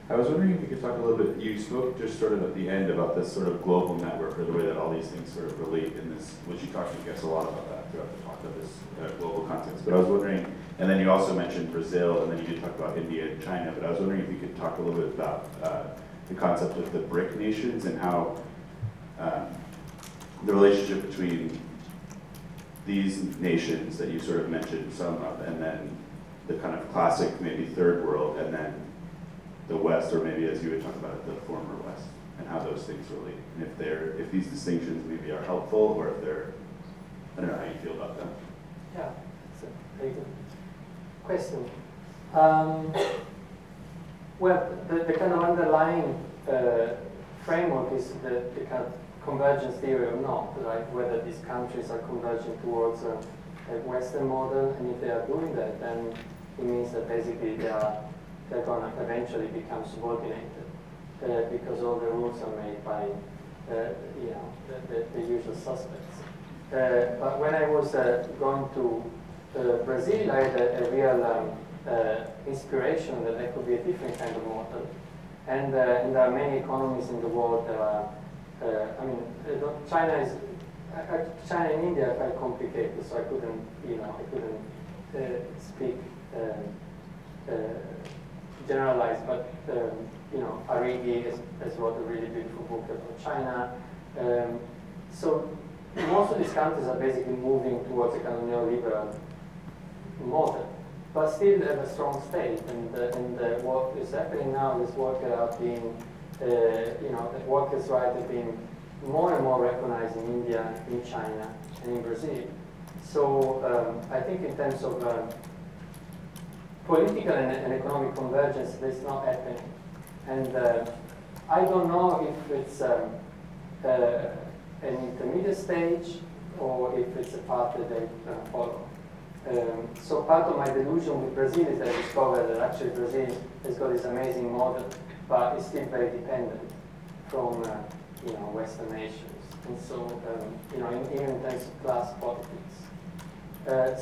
I was wondering if you could talk a little bit, you spoke just sort of at the end about this sort of global network, or the way that all these things sort of relate in this, which you talked, I guess, a lot about that throughout the talk of this global context. But I was wondering, and then you also mentioned Brazil, and then you did talk about India and China, but I was wondering if you could talk a little bit about the concept of the BRIC nations and how the relationship between these nations that you sort of mentioned some of, and then the kind of classic maybe third world, and then the West, or maybe as you would talk about it, the former West, and how those things relate, and if these distinctions maybe are helpful, or if they're, I don't know how you feel about them. Yeah, it's a very good question. Well, the kind of underlying framework is the kind of convergence theory or not, right? Whether these countries are converging towards a Western model, and if they are doing that, then it means that basically they are they're going to eventually become subordinated because all the rules are made by you know, the usual suspects. But when I was going to Brazil, I had a real inspiration that there could be a different kind of model. And there are many economies in the world that are, I mean, China and India are quite complicated, so I couldn't, you know, speak generalize, but you know, Arrighi has wrote a really beautiful book about China. So most of these countries are basically moving towards a kind of neoliberal model, but still have a strong state. And what is happening now is workers are being, you know, the workers' rights are being more and more recognized in India, in China, and in Brazil. So I think in terms of political and economic convergence, this is not happening. And I don't know if it's an intermediate stage or if it's a path that they're going to follow. So part of my delusion with Brazil is that I discovered that actually Brazil has got this amazing model, but it's still very dependent from you know, Western nations. And so you know, even in terms of class politics.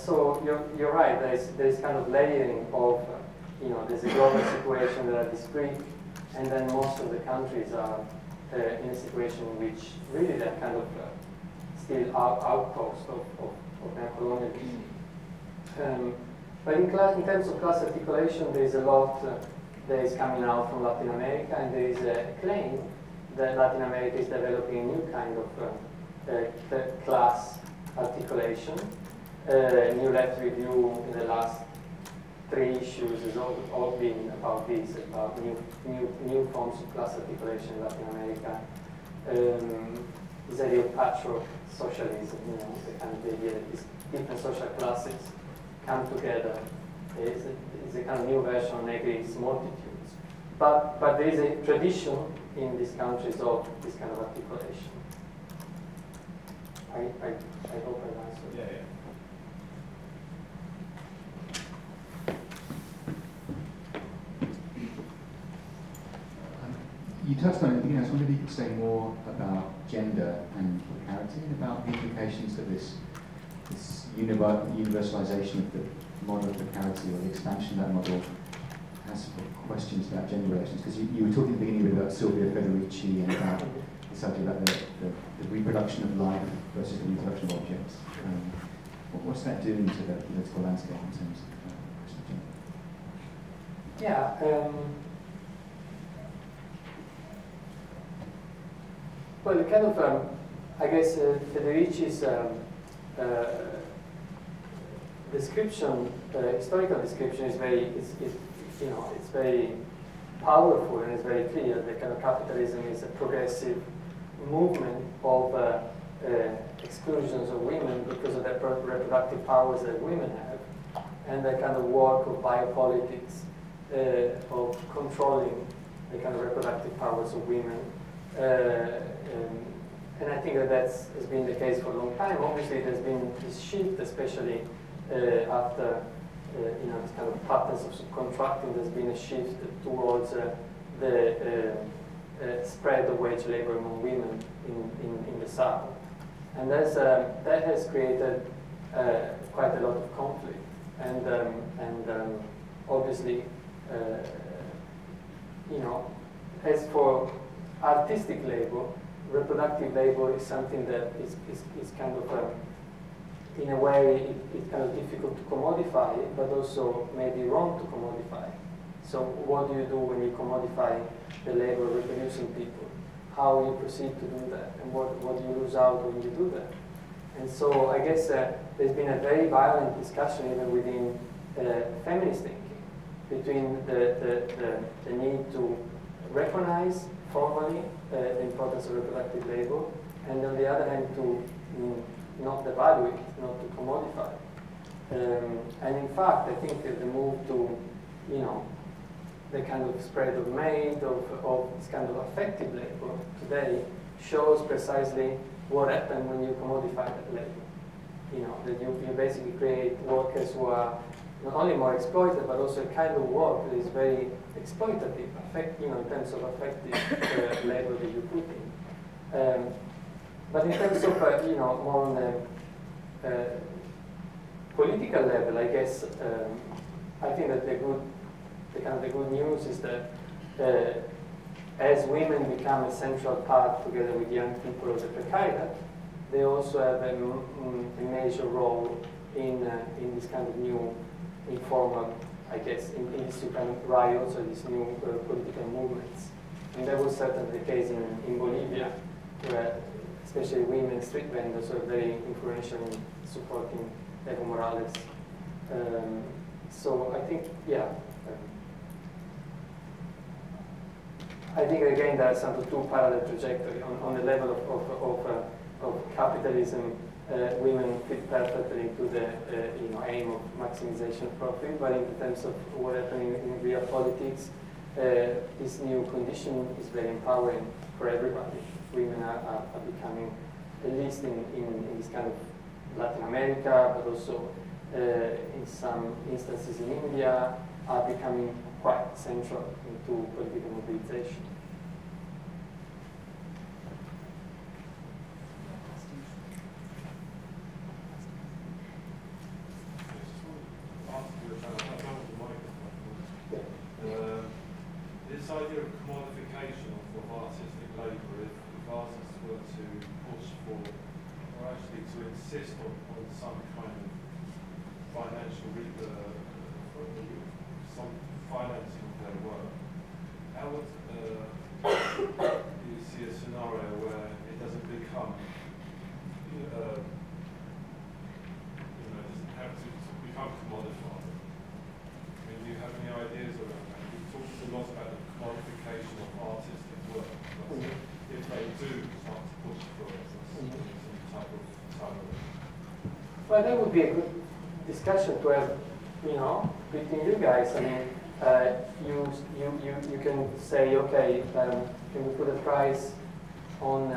So you're right. There's kind of layering of you know, there's a global situation that are discrete, and then most of the countries are in a situation in which really they're kind of still outposts of neocolonialism. But in terms of class articulation, there is a lot that is coming out from Latin America, and there is a claim that Latin America is developing a new kind of class articulation. New Left Review in the last 3 issues has all been about this, about new forms of class articulation in Latin America. This idea of patchwork socialism, you know, the kind of idea that these different social classes come together. It's a kind of new version of Negri's multitudes. But there is a tradition in these countries of this kind of articulation. I hope I've answered. Yeah. You touched on it at the beginning. I was wondering if you could say more about gender and precarity and about the implications that this universalization of the model of precarity or the expansion of that model has for questions about gender relations. Because you were talking at the beginning about Silvia Federici and about the subject about the reproduction of life versus the reproduction of objects. What's that doing to the political landscape in terms of question of gender? Yeah. Well, the kind of, I guess, Federici's description, historical description is very, you know, it's very powerful and it's very clear that kind of capitalism is a progressive movement of exclusions of women because of the reproductive powers that women have, and the kind of work of biopolitics of controlling the kind of reproductive powers of women. And I think that has been the case for a long time. Obviously, there's been this shift, especially after you know, this kind of patterns of subcontracting. There's been a shift towards the spread of wage labor among women in the South, and that has created quite a lot of conflict. And obviously, you know, as for artistic labor, reproductive labor is something that is kind of, in a way, it's kind of difficult to commodify, but also maybe wrong to commodify. So what do you do when you commodify the labor of reproducing people? How you proceed to do that? And what do you lose out when you do that? And so I guess there's been a very violent discussion even within feminist thinking between the need to recognize formally the importance of reproductive labor, and on the other hand to not devalue it, not to commodify it. And in fact, I think that the move to, you know, the kind of spread of maid, of this kind of affective labor today shows precisely what happened when you commodify that labor. You know, that you basically create workers who are not only more exploited, but also a kind of work that is very exploitative, in terms of affecting the labor that you put in. But in terms of, more on the political level, I guess, I think that the good news is that as women become a central part together with young people of the Precariat, they also have a major role in this kind of new informal, I guess, in these two kind of riots or these new political movements. And that was certainly the case in Bolivia, where especially women street vendors are very influential in supporting Evo Morales. So I think, yeah. I think again there are some two parallel trajectories. On the level of capitalism, women fit perfectly into the aim of maximization of profit, but in terms of what happening in real politics, this new condition is very empowering for everybody. Women are becoming, at least in this kind of Latin America, but also in some instances in India, are becoming quite central into political mobilization. This idea of commodification of artistic labour, if artists were to push for, or actually to insist on some kind of financial, some financing of their work, how would you see a scenario where it doesn't become, doesn't have to become commodified? I mean, do you have any ideas around that? You talked a lot about the commodification of artistic work, but if they do start to push for some type of well, that would be a good discussion to have, between you guys. I mean, you can say, okay, can we put a price on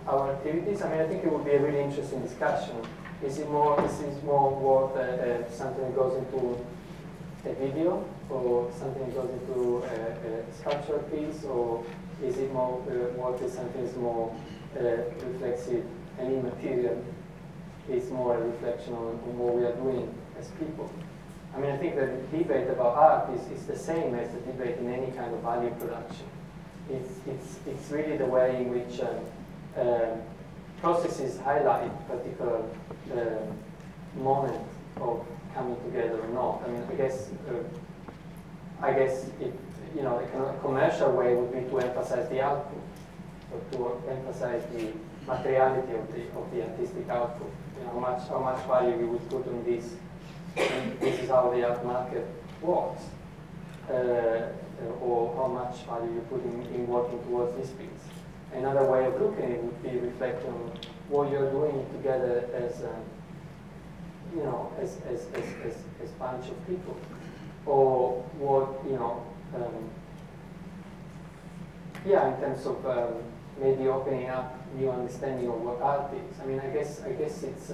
our activities? I mean, I think it would be a really interesting discussion. Is it more worth something that goes into a video, or something that goes into a sculptural piece, or is it more worth something that's more reflexive and immaterial? Is more a reflection on what we are doing as people. I mean, I think that the debate about art is the same as the debate in any kind of value production. It's really the way in which processes highlight particular moment of coming together or not. I mean, I guess if a commercial way would be to emphasize the output, or to emphasize the materiality of the artistic output. How much value we would put on this. And this is how the art market works. Or how much value you put in working towards this piece. Another way of looking at it would be reflecting on what you're doing together as as bunch of people, or what in terms of maybe opening up new understanding of what art is. I mean, I guess it's.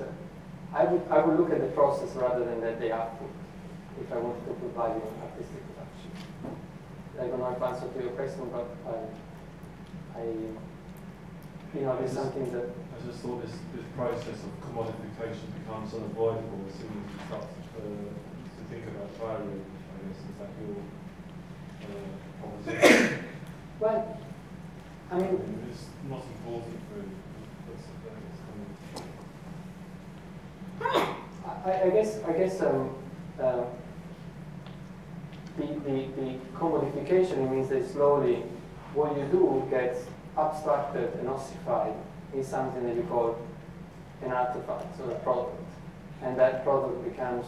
I would look at the process rather than at the output if I wanted to put value on artistic production. I don't know if I answered to your question, but there's something that. I just thought this process of commodification becomes unavoidable as soon as you start to think about value. I guess is that your proposition? Well, I mean, it's not important really. I guess the commodification means that slowly what you do gets abstracted and ossified in something that you call an artifact or a product, and that product becomes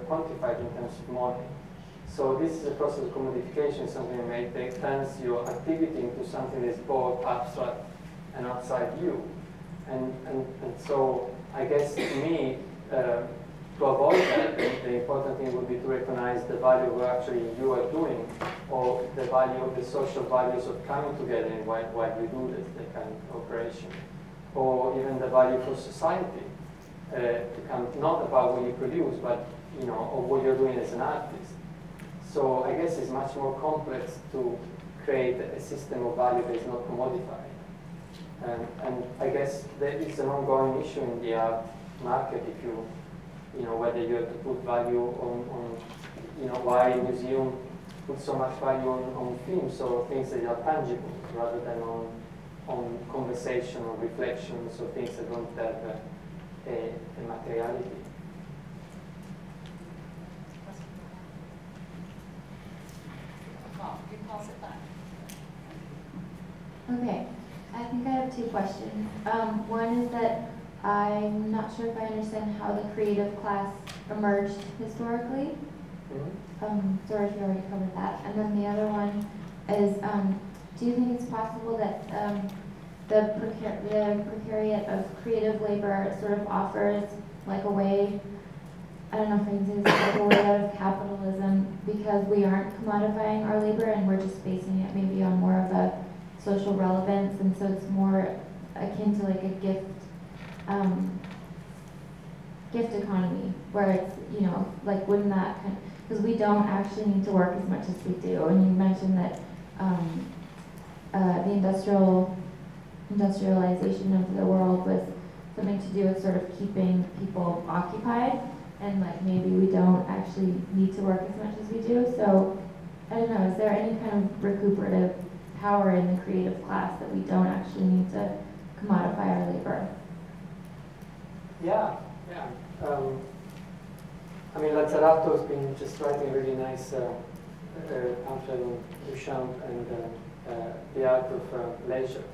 quantified in terms of money. So this is a process of commodification, something that turns your activity into something that's both abstract and outside you, and so I guess to me, to avoid that, the important thing would be to recognize the value of what actually you are doing, or the value of the social values of coming together and why you do this, that kind of operation, or even the value for society to come not about what you produce, but you know, of what you're doing as an artist. So I guess it's much more complex to create a system of value that is not commodified. And I guess that is an ongoing issue in the art market, if you know, whether you have to put value on you know, why a museum put so much value on films or things that are tangible rather than on conversation or reflections or things that don't have a materiality. Mark, you pass it back. Okay, I think I have two questions. One is that I'm not sure if I understand how the creative class emerged historically. Sorry if you already covered that. And then the other one is, do you think it's possible that the precariat of creative labor sort of offers like a way, I don't know if I can say this, like a way out of capitalism, because we aren't commodifying our labor and we're just basing it maybe on more of a social relevance, and so it's more akin to like a gift economy, where it's, you know, like wouldn't that kind of, because we don't actually need to work as much as we do. And you mentioned that the industrialization of the world was something to do with sort of keeping people occupied, and like maybe we don't actually need to work as much as we do. So I don't know, is there any kind of recuperative power in the creative class that we don't actually need to commodify our labor? Yeah. I mean, Lazzarato has been just writing a really nice pamphlet on Duchamp and the art of leisure.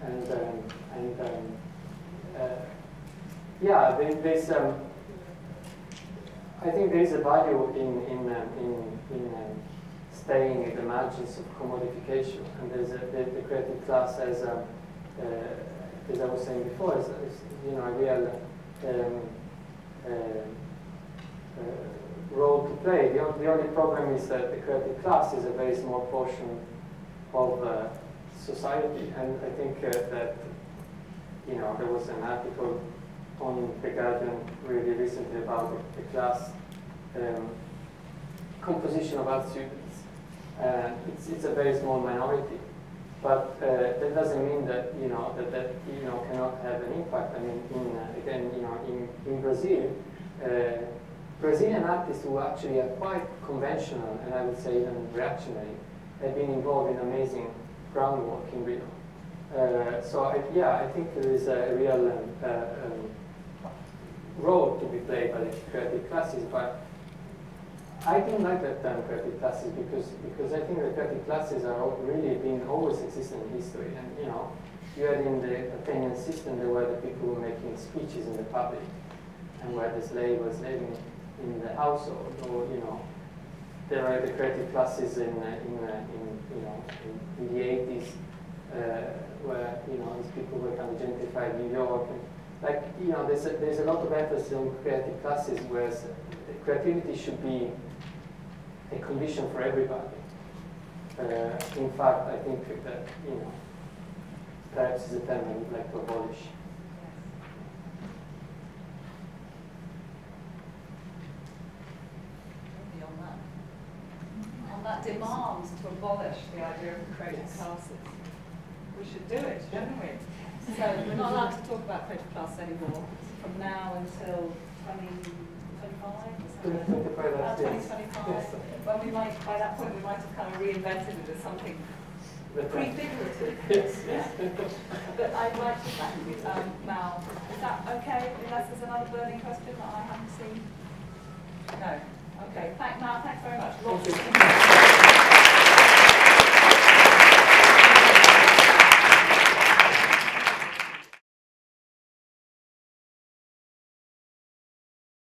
And yeah, there's I think there is a value in staying at the margins of commodification, and there's the creative class as I was saying before, is you know, a real role to play. The only problem is that the creative class is a very small portion of society, and I think that, you know, there was an article on The Guardian really recently about the class composition of art students. It's a very small minority, but that doesn't mean that, you know, that you know, cannot have an impact. I mean, again, you know, in Brazil, Brazilian artists who actually are quite conventional and I would say even reactionary have been involved in amazing groundwork in Rio. So I think there is a real role to be played by the creative classes, but I didn't like that term creative classes because I think the creative classes are really been always existing in history, and you know, you had in the Athenian system there were the people who were making speeches in the public, and where the slave was living in the household, or you know, there are the creative classes in the 80s, where you know, these people were kind of gentrified New York, and like, you know, there's a lot of emphasis on creative classes, whereas creativity should be a condition for everybody. In fact, I think that, you know, perhaps is a term I would like to abolish. On that demand to abolish the idea of creative classes, we should do it, shouldn't we? So we're not allowed to talk about creative class anymore from now until 2025. 2025. When we might, by that point, we might have kind of reinvented it as something prefigurative. Yes. But I'd like to thank you, Mao. Is that okay? Unless there's another burning question that I haven't seen? No. Okay. Mao, thanks very much.